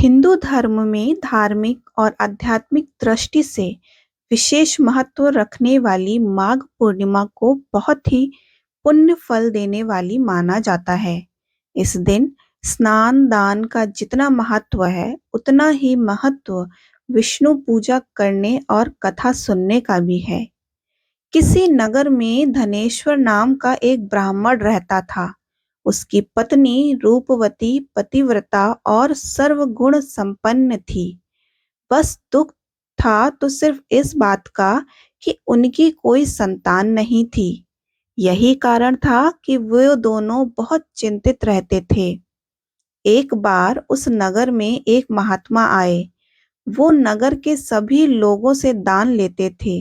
हिंदू धर्म में धार्मिक और आध्यात्मिक दृष्टि से विशेष महत्व रखने वाली माघ पूर्णिमा को बहुत ही पुण्य फल देने वाली माना जाता है। इस दिन स्नान दान का जितना महत्व है, उतना ही महत्व विष्णु पूजा करने और कथा सुनने का भी है। किसी नगर में धनेश्वर नाम का एक ब्राह्मण रहता था। उसकी पत्नी रूपवती, पतिव्रता और सर्वगुण संपन्न थी। बस दुख था तो सिर्फ इस बात का कि उनकी कोई संतान नहीं थी। यही कारण था कि वे दोनों बहुत चिंतित रहते थे। एक बार उस नगर में एक महात्मा आए। वो नगर के सभी लोगों से दान लेते थे,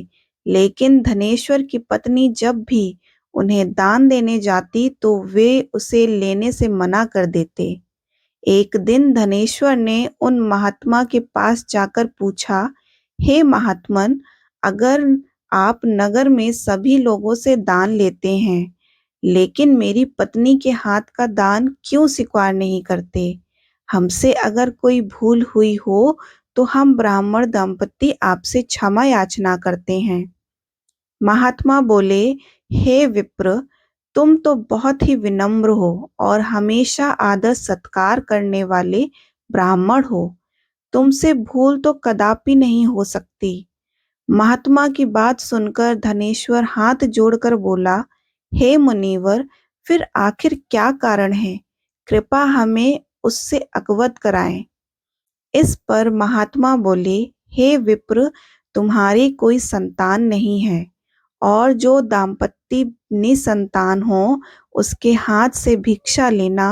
लेकिन धनेश्वर की पत्नी जब भी उन्हें दान देने जाती तो वे उसे लेने से मना कर देते। एक दिन धनेश्वर ने उन महात्मा के पास जाकर पूछा, हे महात्मन, अगर आप नगर में सभी लोगों से दान लेते हैं, लेकिन मेरी पत्नी के हाथ का दान क्यों स्वीकार नहीं करते? हमसे अगर कोई भूल हुई हो तो हम ब्राह्मण दंपति आपसे क्षमा याचना करते हैं। महात्मा बोले, हे विप्र, तुम तो बहुत ही विनम्र हो और हमेशा आदर सत्कार करने वाले ब्राह्मण हो। तुमसे भूल तो कदापि नहीं हो सकती। महात्मा की बात सुनकर धनेश्वर हाथ जोड़कर बोला, हे मुनिवर, फिर आखिर क्या कारण है? कृपा हमें उससे अवगत कराएं। इस पर महात्मा बोले, हे विप्र, तुम्हारी कोई संतान नहीं है और जो दाम्पत्य निसंतान हो उसके हाथ से भिक्षा लेना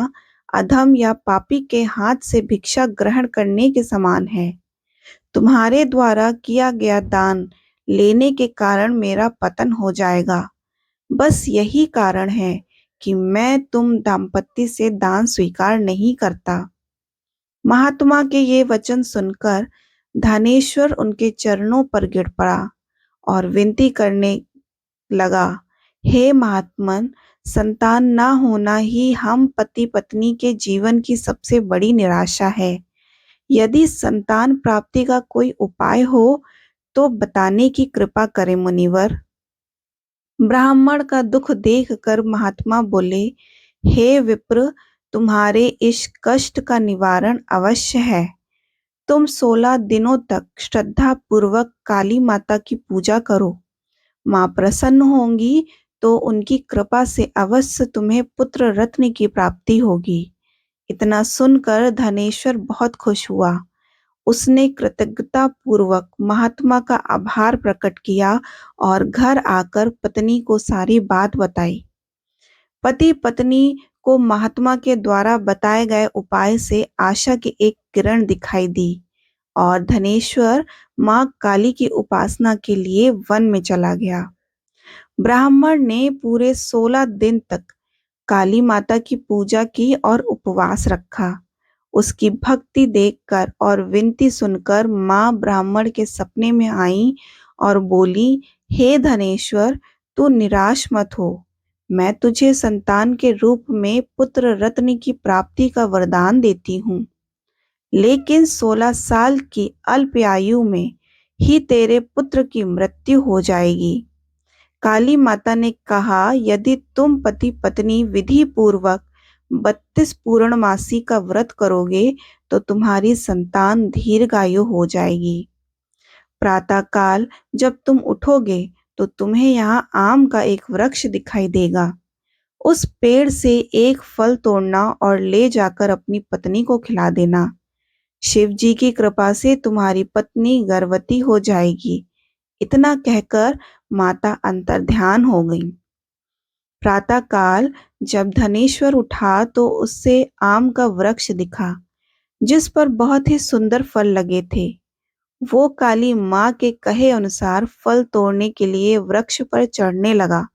अधम या पापी के हाथ से भिक्षा ग्रहण करने के समान है। तुम्हारे द्वारा किया गया दान लेने के कारण मेरा पतन हो जाएगा। बस यही कारण है कि मैं तुम दाम्पत्य से दान स्वीकार नहीं करता। महात्मा के ये वचन सुनकर धनेश्वर उनके चरणों पर गिर पड़ा और विनती करने लगा, हे महात्मन, संतान न होना ही हम पति पत्नी के जीवन की सबसे बड़ी निराशा है। यदि संतान प्राप्ति का कोई उपाय हो तो बताने की कृपा करें मुनिवर। ब्राह्मण का दुख देखकर महात्मा बोले, हे विप्र, तुम्हारे इस कष्ट का निवारण अवश्य है। तुम 16 दिनों तक श्रद्धा पूर्वक काली माता की पूजा करो। माँ प्रसन्न होंगी तो उनकी कृपा से अवश्य तुम्हें पुत्र रत्न की प्राप्ति होगी। इतना सुनकर धनेश्वर बहुत खुश हुआ। उसने कृतज्ञता पूर्वक महात्मा का आभार प्रकट किया और घर आकर पत्नी को सारी बात बताई। पति पत्नी को महात्मा के द्वारा बताए गए उपाय से आशा की एक किरण दिखाई दी और धनेश्वर माँ काली की उपासना के लिए वन में चला गया। ब्राह्मण ने पूरे 16 दिन तक काली माता की पूजा की और उपवास रखा। उसकी भक्ति देखकर और विनती सुनकर माँ ब्राह्मण के सपने में आई और बोली, हे धनेश्वर, तू निराश मत हो। मैं तुझे संतान के रूप में पुत्र रत्न की प्राप्ति का वरदान देती हूँ, लेकिन 16 साल की अल्प आयु में ही तेरे पुत्र की मृत्यु हो जाएगी। काली माता ने कहा, यदि तुम पति पत्नी विधि पूर्वक 32 पूर्णमासी का व्रत करोगे तो तुम्हारी संतान दीर्घायु हो जाएगी। प्रातःकाल जब तुम उठोगे तो तुम्हें यहाँ आम का एक वृक्ष दिखाई देगा। उस पेड़ से एक फल तोड़ना और ले जाकर अपनी पत्नी को खिला देना। शिव जी की कृपा से तुम्हारी पत्नी गर्भवती हो जाएगी। इतना कहकर माता अंतर्ध्यान हो गई। प्रातःकाल जब धनेश्वर उठा तो उससे आम का वृक्ष दिखा, जिस पर बहुत ही सुंदर फल लगे थे। वो काली माँ के कहे अनुसार फल तोड़ने के लिए वृक्ष पर चढ़ने लगा।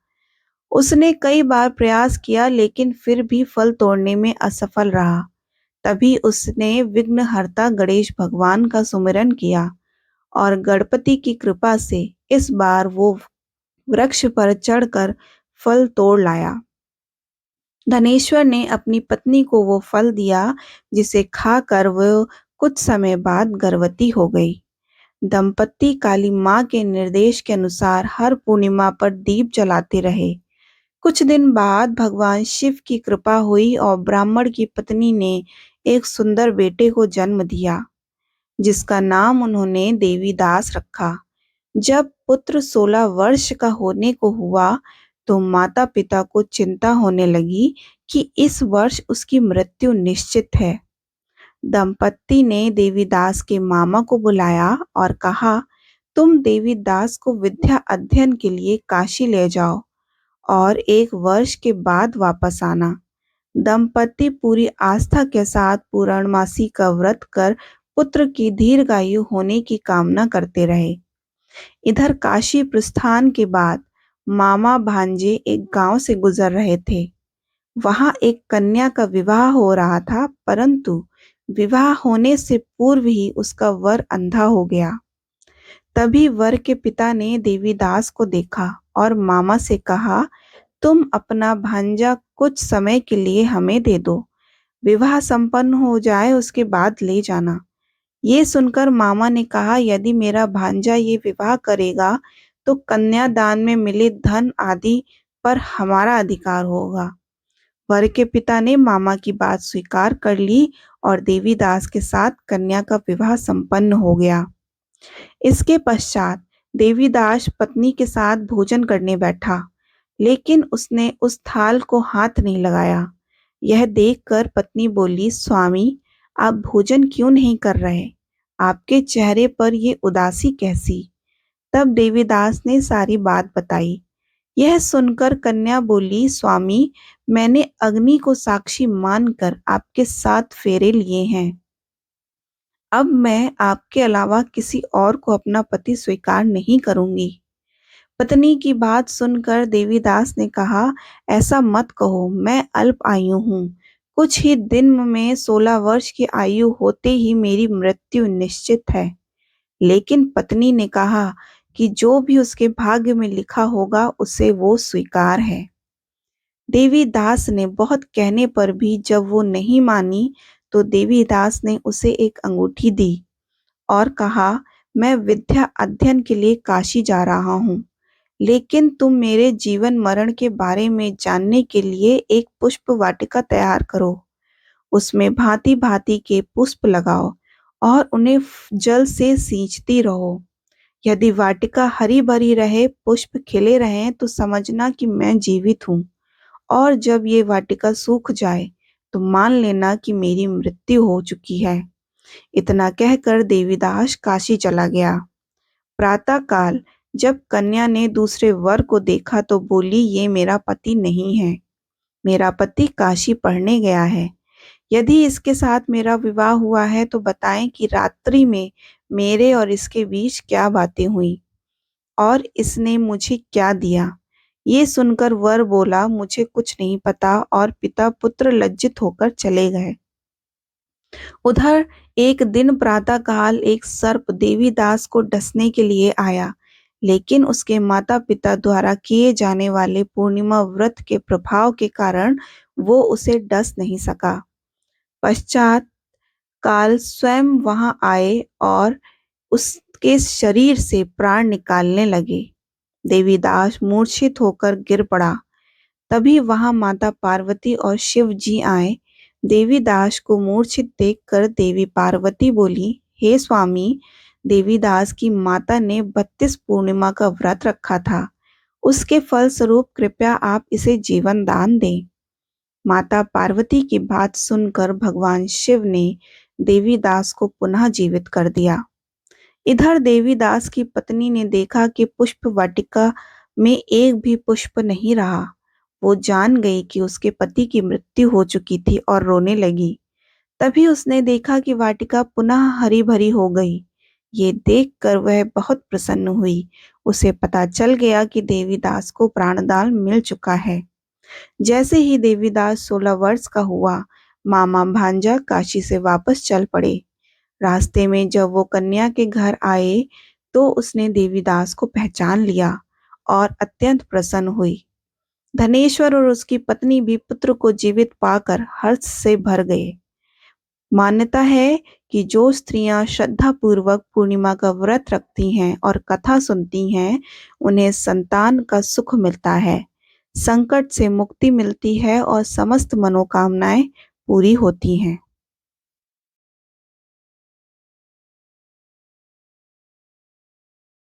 उसने कई बार प्रयास किया, लेकिन फिर भी फल तोड़ने में असफल रहा। तभी उसने विघ्नहर्ता गणेश भगवान का सुमिरन किया और गणपति की कृपा से इस बार वो वृक्ष पर चढ़कर फल तोड़ लाया। धनेश्वर ने अपनी पत्नी को वो फल दिया, जिसे खाकर वो कुछ समय बाद गर्भवती हो गई। दंपति काली माँ के निर्देश के अनुसार हर पूर्णिमा पर दीप जलाते रहे। कुछ दिन बाद भगवान शिव की कृपा हुई और ब्राह्मण की पत्नी ने एक सुंदर बेटे को जन्म दिया, जिसका नाम उन्होंने देवीदास रखा। जब पुत्र 16 वर्ष का होने को हुआ, तो माता-पिता को चिंता होने लगी कि इस वर्ष उसकी मृत्यु निश्चित है। दंपति ने देवीदास के मामा को बुलाया और कहा, तुम देवीदास को विद्या अध्ययन के लिए काशी ले जाओ और 1 वर्ष के बाद वापस आना। दंपति पूरी आस्था के साथ पूर्णमासी का व्रत कर पुत्र की दीर्घायु होने की कामना करते रहे। इधर काशी प्रस्थान के बाद मामा भांजे एक गांव से गुजर रहे थे। वहां एक कन्या का विवाह हो रहा था, परंतु विवाह होने से पूर्व ही उसका वर अंधा हो गया। तभी वर के पिता ने देवीदास को देखा और मामा से कहा, तुम अपना भांजा कुछ समय के लिए हमें दे दो। विवाह संपन्न हो जाए उसके बाद ले जाना। ये सुनकर मामा ने कहा, यदि मेरा भांजा ये विवाह करेगा तो कन्यादान में मिले धन आदि पर हमारा अधिकार होगा। वर के पिता ने मामा की बात स्वीकार कर ली और देवीदास के साथ कन्या का विवाह संपन्न हो गया। इसके पश्चात देवीदास पत्नी के साथ भोजन करने बैठा, लेकिन उसने उस थाल को हाथ नहीं लगाया। यह देखकर पत्नी बोली, स्वामी, आप भोजन क्यों नहीं कर रहे? आपके चेहरे पर ये उदासी कैसी? तब देवीदास ने सारी बात बताई। यह सुनकर कन्या बोली, स्वामी, मैंने अग्नि को साक्षी मानकर आपके 7 फेरे लिए हैं। अब मैं आपके अलावा किसी और को अपना पति स्वीकार नहीं करूंगी। पत्नी की बात सुनकर देवीदास ने कहा, ऐसा मत कहो, मैं अल्प आयु हूँ। कुछ ही दिन में 16 वर्ष की आयु होते ही मेरी मृत्यु निश्चित है। लेकिन पत्नी ने कहा कि जो भी उसके भाग्य में लिखा होगा उसे वो स्वीकार है। देवीदास ने बहुत कहने पर भी जब वो नहीं मानी, तो देवीदास ने उसे एक अंगूठी दी और कहा, मैं विद्या अध्ययन के लिए काशी जा रहा हूँ, लेकिन तुम मेरे जीवन मरण के बारे में जानने के लिए एक पुष्प वाटिका तैयार करो। उसमें भांति भांति के पुष्प लगाओ और उन्हें जल से सींचती रहो। यदि वाटिका हरी भरी रहे, पुष्प खिले रहें, तो समझना कि मैं जीवित हूँ, और जब ये वाटिका सूख जाए तो मान लेना कि मेरी मृत्यु हो चुकी है। इतना कहकर देवीदास काशी चला गया। प्रातःकाल जब कन्या ने दूसरे वर को देखा तो बोली, ये मेरा पति नहीं है, मेरा पति काशी पढ़ने गया है। यदि इसके साथ मेरा विवाह हुआ है तो बताएं कि रात्रि में मेरे और इसके बीच क्या बातें हुई और इसने मुझे क्या दिया। ये सुनकर वर बोला, मुझे कुछ नहीं पता, और पिता पुत्र लज्जित होकर चले गए। उधर एक दिन प्रातःकाल एक सर्प देवीदास को डसने के लिए आया, लेकिन उसके माता पिता द्वारा किए जाने वाले पूर्णिमा व्रत के प्रभाव के कारण वो उसे डस नहीं सका। पश्चात काल स्वयं वहां आए और उसके शरीर से प्राण निकालने लगे। देवीदास मूर्छित होकर गिर पड़ा। तभी वहां माता पार्वती और शिव जी आए। देवीदास को मूर्छित देखकर देवी पार्वती बोली, हे स्वामी, देवीदास की माता ने 32 पूर्णिमा का व्रत रखा था, उसके फलस्वरूप कृपया आप इसे जीवन दान दें। माता पार्वती की बात सुनकर भगवान शिव ने देवीदास को पुनः जीवित कर दिया। इधर देवीदास की पत्नी ने देखा कि पुष्प वाटिका में एक भी पुष्प नहीं रहा। वो जान गई कि उसके पति की मृत्यु हो चुकी थी और रोने लगी। तभी उसने देखा कि वाटिका पुनः हरी भरी हो गई। ये देखकर वह बहुत प्रसन्न हुई। उसे पता चल गया कि देवीदास को प्राणदान मिल चुका है। जैसे ही देवीदास 16 वर्ष का हुआ, मामा भांजा काशी से वापस चल पड़े। रास्ते में जब वो कन्या के घर आए तो उसने देवीदास को पहचान लिया और अत्यंत प्रसन्न हुई। धनेश्वर और उसकी पत्नी भी पुत्र को जीवित पाकर हर्ष से भर गए। मान्यता है कि जो स्त्रियां श्रद्धापूर्वक पूर्णिमा का व्रत रखती हैं और कथा सुनती हैं, उन्हें संतान का सुख मिलता है, संकट से मुक्ति मिलती है और समस्त मनोकामनाएं पूरी होती हैं।